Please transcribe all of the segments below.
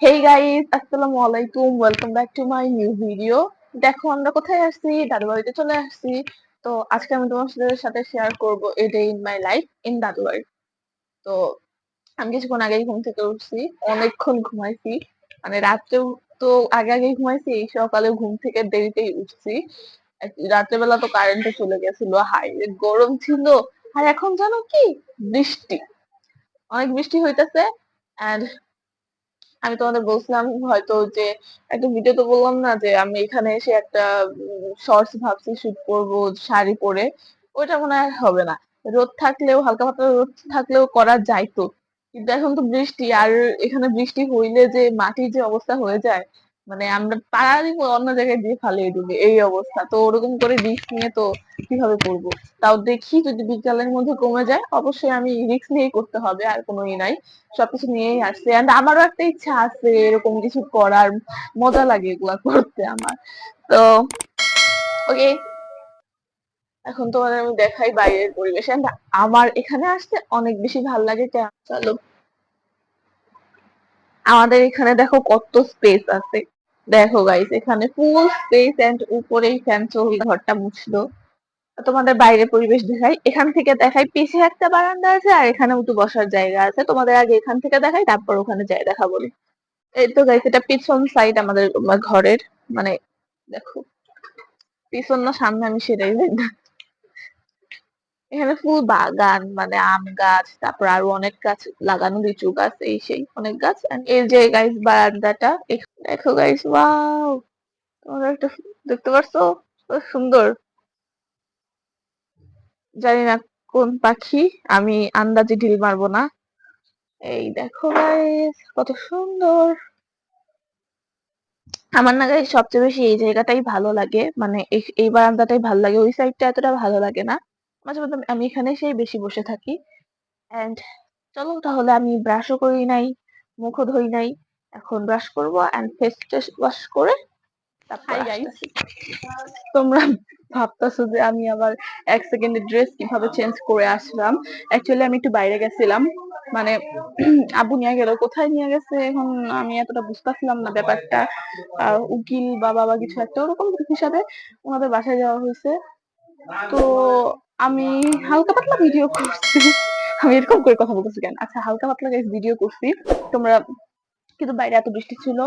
Hey guys, আসসালামু আলাইকুম। Welcome back to my new video. দেখো আমরা কোথায় আসছি, দাদু বাড়িতে চলে আসছি। তো আজকে আমি তোমার সাথে শেয়ার করব a day in my life in দাদু বাড়ি। তো আমি কিছুক্ষণ আগেই ঘুম থেকে উঠছি, অনেকক্ষণ ঘুমাইছি, মানে রাত্রেও তো আগে আগেই ঘুমাইছি, এই সকালে ঘুম থেকে দেরিতেই উঠছি। রাত্রেবেলা তো কারেন্টে চলে গেছিল, হাই গরম ছিল। আর এখন জানো কি, বৃষ্টি, অনেক বৃষ্টি হইতেছে। আমি তোমাদের বলছিলাম হয়তো যে একটা ভিডিওতে বললাম না যে আমি এখানে এসে একটা শর্টস ভাবছি শুট করব শাড়ি পরে। ওইটা মনে হয় হবে না। রোদ থাকলেও, হালকা পাতলা রোদ থাকলেও করা যাইতো, কিন্তু এখন তো বৃষ্টি, আর এখানে বৃষ্টি হইলে যে মাটির যে অবস্থা হয়ে যায়, মানে আমরা পাড়ারই অন্য জায়গায় দিয়ে ফালিয়ে দিবে এই অবস্থা। তো ওরকম করে রিস্ক নিয়ে তো কিভাবে করবো? তাও দেখি যদি বিকালের মধ্যে কমে যায়, অবশ্যই আমি রিস্ক নিয়েই করতে হবে, আর কোনো ই নাই। সবকিছু নিয়েই আসছে, এন্ড আমারও একটা ইচ্ছা আছে এরকম কিছু করার, মজা লাগে এগুলা করতে আমার। তো ওকে, এখন তোমাদের আমি দেখাই বাইরের পরিবেশ। And আমার এখানে আসতে অনেক বেশি ভালো লাগে। চলো, আমাদের এখানে দেখো কত স্পেস আছে। দেখো গাইস, এখানে ফুল স্পেস, এন্ড উপরেই ফ্যান চলছে, ঘরটা মুছলো। তোমাদের বাইরের পরিবেশ দেখাই, এখান থেকে দেখাই, পিছে একটা বারান্দা আছে আর এখানে একটু বসার জায়গা আছে। তোমাদের আগে এখান থেকে দেখাই, তারপর ওখানে যাই দেখাবো। এই তো গাইস, এটা পিছন সাইড আমাদের ঘরের, মানে দেখো, পিছন না সামনে আমি সেটাই জানি না। এখানে ফুল বাগান, মানে আম গাছ, তারপর আরো অনেক গাছ লাগানো, লিচু গাছ, এই সেই অনেক গাছ। And এই যে গাইস বারান্দাটা, দেখো গাইস, ওয়াও, তোমরা একটা দেখতে পারছো? কত সুন্দর। জানি না কোন পাখি, আমি আন্দাজে ঢিল মারবো না। এই দেখো গাইস, কত সুন্দর। আমার না গাইস সবচেয়ে বেশি এই জায়গাটাই ভালো লাগে, মানে এই বারান্দাটাই ভালো লাগে, ওই সাইডটা এতটা ভালো লাগে না। মাঝে মধ্যে আমি এখানে এসেই বেশি বসে থাকি। এন্ড চলো তাহলে, আমি ব্রাশও করি নাই, মুখও ধুই নাই, এখন ব্রাশ করবো এন্ড ফেস টেস ওয়াশ করে তারপর আসতেছি। তোমরা ভাবতেছো যে আমি আবার এক সেকেন্ডে ড্রেস কিভাবে চেঞ্জ করে আসলাম। অ্যাকচুয়ালি আমি একটু বাইরে গেছিলাম, মানে আব্বু নিয়ে গেল, কোথায় নিয়ে গেছে এখন আমি এতটা বুঝতেছিলাম না ব্যাপারটা। উকিল বা বাবা কিছু একটা ওরকম হিসাবে ওনাদের বাসায় যাওয়া হয়েছে। তো আমি হালকা পাতলা ভিডিও করছি। আমি এরকম করে কথা বলতেছি কেন? আচ্ছা, হালকা পাতলা ভিডিও করছি। তোমরা, কিন্তু বাইরে এত বৃষ্টি ছিল,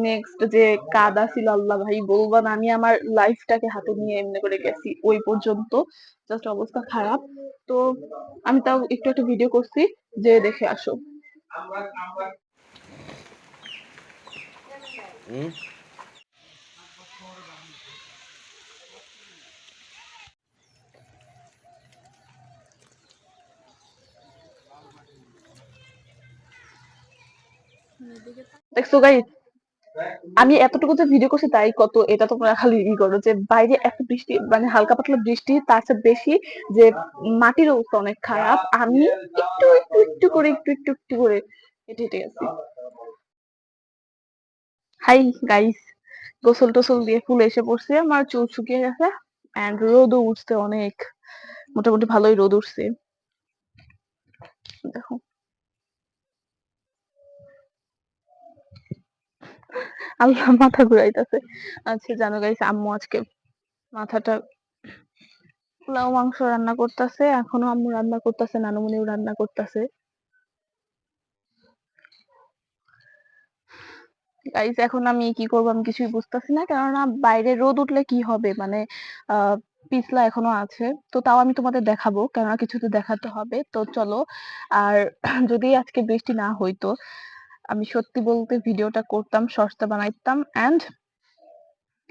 নেক্সট যে কাদা ছিল, আল্লাহ ভাই বলবা না, আমি আমার লাইফটাকে হাতে নিয়ে এমনি করে গেছি ওই পর্যন্ত, জাস্ট অবস্থা খারাপ। তো আমি তাও একটু একটু ভিডিও করছি, যে দেখে আসো। দেখছো গাইস, আমি এতটুকু যে ভিডিও করছি তাই কত, এটা তোমরা খালি ই করো যে বাইরে এত বৃষ্টি, মানে হালকা পাতলা বৃষ্টি, তার চেয়ে বেশি যে মাটির অবস্থা অনেক খারাপ। আমি একটু একটু একটু করে, একটু একটু একটু করে হেঁটে হেঁটে গেছি। হাই গাইস, গোসল টোসল দিয়ে ফুল এসে পড়ছে, আমার চুল শুকিয়ে গেছে, এন্ড রোদও উঠছে অনেক, মোটামুটি ভালোই রোদ উঠছে। দেখো, আল্লাহ, মাথা ঘুরাইতেছে। আচ্ছা জানো গাইস, আম্মু আজকে মাথাটা, পোলাও মাংস রান্না করতেছে, এখনো আম্মু রান্না করতেছে, নানুমনিও রান্না করতেছে। গাইস এখন আমি কি করবো, আমি কিছুই বুঝতেছি না, কেননা বাইরে রোদ উঠলে কি হবে, মানে আহ পিছলা এখনো আছে। তো তাও আমি তোমাদের দেখাবো, কেননা কিছু তো দেখাতে হবে। তো চলো, আর যদি আজকে বৃষ্টি না হইতো, আমি সত্যি বলতে ভিডিওটা করতাম, শর্টসটা বানাইতাম, এন্ড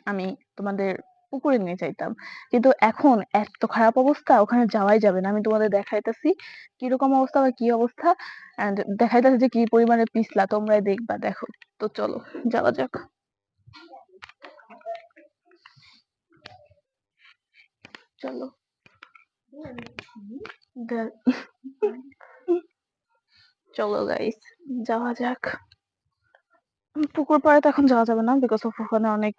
আমি তোমাদের পুকুরে নিয়ে যাইতাম। কিন্তু এখন এত খারাপ অবস্থা, ওখানে যাওয়াই যাবে না। আমি তোমাদের দেখাইতেছি কিরকম অবস্থা বা কি অবস্থা, এন্ড দেখাইতেছি যে কি পরিমাণে পিছলা, তোমরাই দেখবা, দেখো। তো চলো যাওয়া যাক। চলো, চলো গাইস, যাওয়া যাক। পুকুর পাড়ে তো এখন যাওয়া যাবে না, বিকজ অফ ওখানে অনেক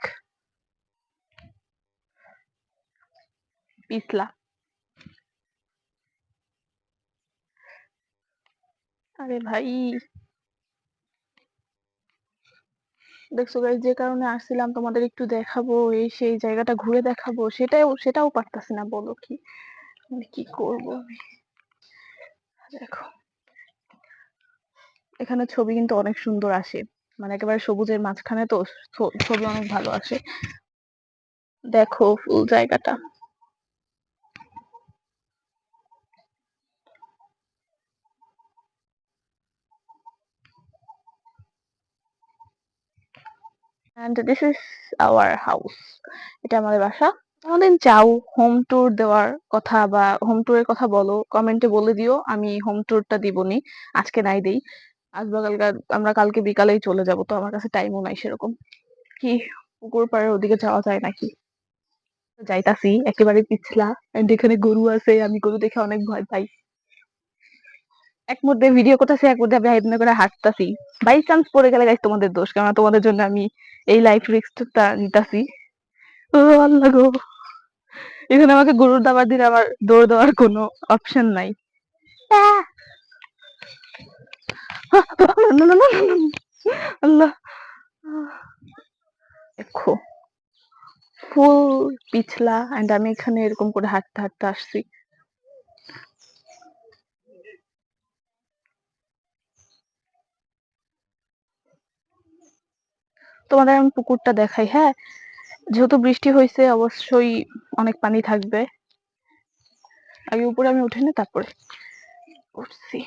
পিছলা। আরে ভাই, দেখছো গাইস, যে কারণে আসছিলাম তোমাদের একটু দেখাবো, এই সেই জায়গাটা ঘুরে দেখাবো, সেটাও পারতাছি না। বলো কি, মানে কি করবো আমি। দেখো, এখানে ছবি কিন্তু অনেক সুন্দর আসে, মানে একেবারে সবুজের মাঝখানে তো ছবি অনেক ভালো আসে। দেখো ফুল জায়গাটা। And this is our house. এটা আমাদের বাসা। কোনদিন চাও হোম ট্যুর দেওয়ার কথা বা হোম ট্যুরের কথা বলো, কমেন্টে বলে দিও, আমি হোম ট্যুরটা দিবনি। আজকে নাই দেই, আজ বা কালকে, আমরা কালকে বিকালেই চলে যাব, তো আমার কাছে টাইমও নাই সেরকম। কি পুকুর পাড়ের ওদিকে যাওয়া যায় নাকি? যাইতাছি, একেবারে পিছলা। এন্ড এখানে গরু আছে, আমি গরু দেখে অনেক ভয় পাই। এক মধ্যে ভিডিও করতেছি, এক মধ্যে আমি হাইট করে হাঁটতাছি। বাই চান্স পড়ে গেলে গাইস তোমাদের দোষ, কারণ তোমাদের জন্য আমি এই লাইফ রিস্কটা নিতাছি। ও আল্লাহ গো, এখানে আমাকে গরুর দাবার দিলে আমার দৌড় দেওয়ার কোনো অপশন নাই। আহ! না, না, না, না, না, না। আল্লাহ, দেখো ফুল পিছলা, এন্ড আমি এখানে এরকম করে হাঁটতে হাঁটতে আসছি। তোমাদের আমি পুকুরটা দেখাই, হ্যাঁ। যেহেতু বৃষ্টি হয়েছে, অবশ্যই অনেক পানি থাকবে। আগে উপরে আমি উঠে নি, তারপরে উঠছি।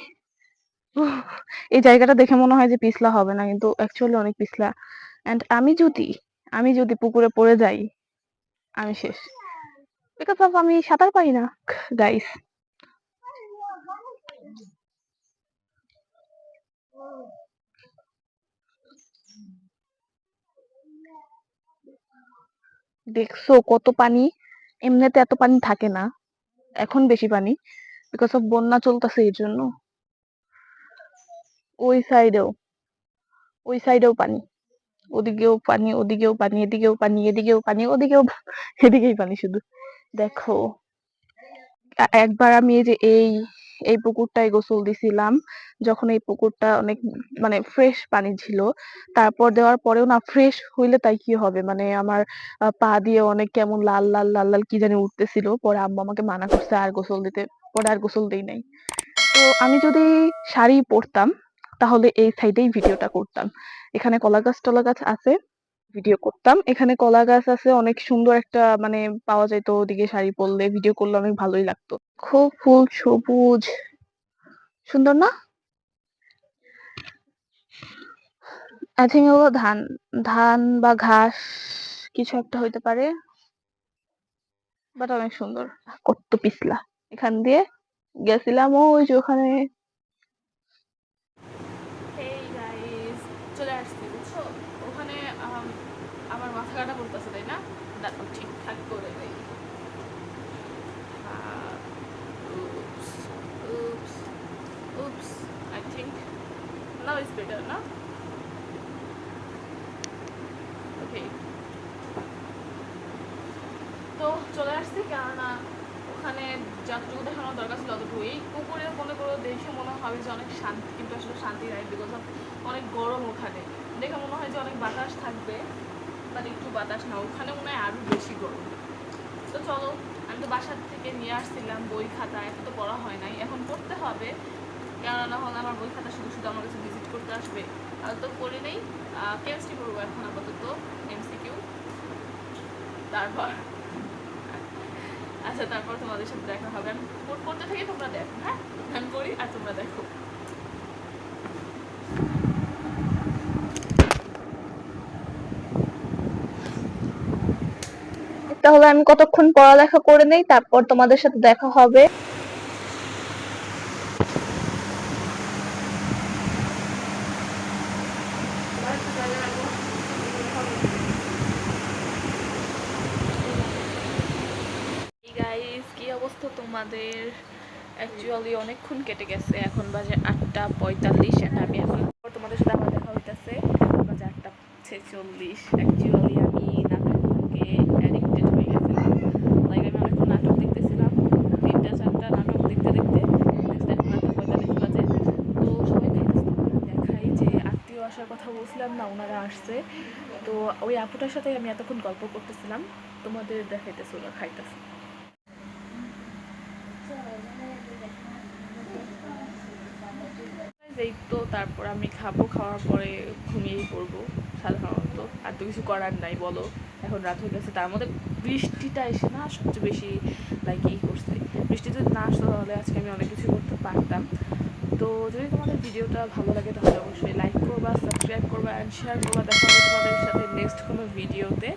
উহ, এই জায়গাটা দেখে মনে হয় যে পিছলা হবে না, কিন্তু অ্যাকচুয়ালি অনেক পিছলা। এন্ড আমি যদি পুকুরে পড়ে যাই, আমি শেষ। বিকজ অফ আমি সাঁতার পারি না গাইস। দেখছো কত পানি? এমনিতে এত পানি থাকে না, এখন বেশি পানি, বিকজ অফ বন্যা চলতেছে এর জন্য। ওই সাইডেও, ওই সাইডেও পানি, ওদিকেও পানি, ওদিকেও পানি, এদিকেও পানি, এদিকেও পানি, ওদিকেও এদিকেই পানি শুধু। দেখো, একবার আমি এই যে এই পুকুরটায় গোসল দিছিলাম, যখন এই পুকুরটা অনেক মানে ফ্রেশ পানি ছিল। তারপর দেওয়ার পরেও না, ফ্রেশ হইলে তাই কি হবে, মানে আমার পা দিয়ে অনেক কেমন লাল লাল লাল লাল কি জানি উঠতেছিল। পরে আম্মু আমাকে মানা করছে আর গোসল দিতে, পরে আর গোসল দেই নাই। তো আমি যদি শাড়ি পরতাম, তাহলে এই সাইডেই ভিডিওটা করতাম। এখানে কলা গাছ টলা গাছ আছে, ভিডিও করতাম। এখানে কলা গাছ আছে, অনেক সুন্দর একটা মানে পাওয়া যেত, ওদিকে শাড়ি পরলে ভিডিও করলে অনেক ভালোই লাগতো। খুব ফুল সবুজ, সুন্দর না? আই থিঙ্ক ওগুলো ধান, ধান বা ঘাস কিছু একটা হইতে পারে, বাট অনেক সুন্দর। কত পিছলা, এখান দিয়ে গেছিলাম ওই যে ওখানে। হেই গাইস, চলে আসছি বুঝছো। ওখানে আমার মাথা কাটা পড়তেছে, তাই না? দাঁড়াও ঠিকঠাক করে দেই। Oops, oops, oops. I think now it's better, না? Okay. তো চলে আসছি, কেননা ওখানে যতটুকু দেখানোর দরকার ছিল ততটুকু। এই পুকুরে মনে করো দেখে মনে হবে যে অনেক শান্তি, কিন্তু আসলে শান্তি নাই, বিকজ অফ অনেক গরম। ওখানে দেখে মনে হয় যে অনেক বাতাস থাকবে, বাট একটু বাতাস না, ওখানে মনে হয় আরো বেশি গরম। তো চলো, আমি তো বাসার থেকে নিয়ে আসছিলাম বই খাতা, এখন তো পড়া হয় নাই, এখন পড়তে হবে। কেননা না হলে আমার বই খাতা শুধু শুধু আমার কাছে ভিজিট করতে আসবে। আর তো পড়ে নেই, কেমিস্ট্রি পড়বো এখন আপাতত, এমসিকিউ। তারপর আচ্ছা, তারপর তোমাদের সাথে দেখা হবে। আমি পড়তে থাকি, তোমরা দেখো, হ্যাঁ। আমি পড়ি আর তোমরা দেখো। তাহলে আমি কতক্ষণ পড়ালেখা করে নেই, তারপর তোমাদের সাথে দেখা হবে। গাইস, কি অবস্থা তোমাদের? অ্যাকচুয়ালি অনেকক্ষণ কেটে গেছে, এখন বাজে 8:45, এন্ড আমি এখন তোমাদের সাথে আবার দেখা হইতেছে বাজে 8:46। অ্যাকচুয়ালি আমি নাটকে অ্যাডিক্টেড হয়ে গেছিলাম, লাইক আমি অনেকক্ষণ নাটক দেখতেছিলাম, 3টা 4টা নাটক দেখতে দেখতে নেক্সট এখন 8:45 বাজে। তো সবাই খাইতেছে, দেখাই যে আত্মীয় আসার কথা বলছিলাম না, ওনারা আসছে। তো ওই আপুটার সাথে আমি এতক্ষণ গল্প করতেছিলাম, তোমাদের দেখাইতেছে ওরা খাইতেছে। এই তো তারপর আমি খাবো, খাওয়ার পরে ঘুমিয়েই পড়বো সাধারণত। আর তো কিছু করার নাই বলো, এখন রাত হয়ে গেছে। তার মধ্যে বৃষ্টিটা এসে না সবচেয়ে বেশি লাইক করছে। বৃষ্টি যদি না আসতো তাহলে আজকে আমি অনেক কিছু করতে পারতাম। তো যদি তোমাদের ভিডিওটা ভালো লাগে তাহলে অবশ্যই লাইক করবা, সাবস্ক্রাইব করবা অ্যান্ড শেয়ার করবা। দেখা হবে তোমাদের সাথে নেক্সট কোনো ভিডিওতে।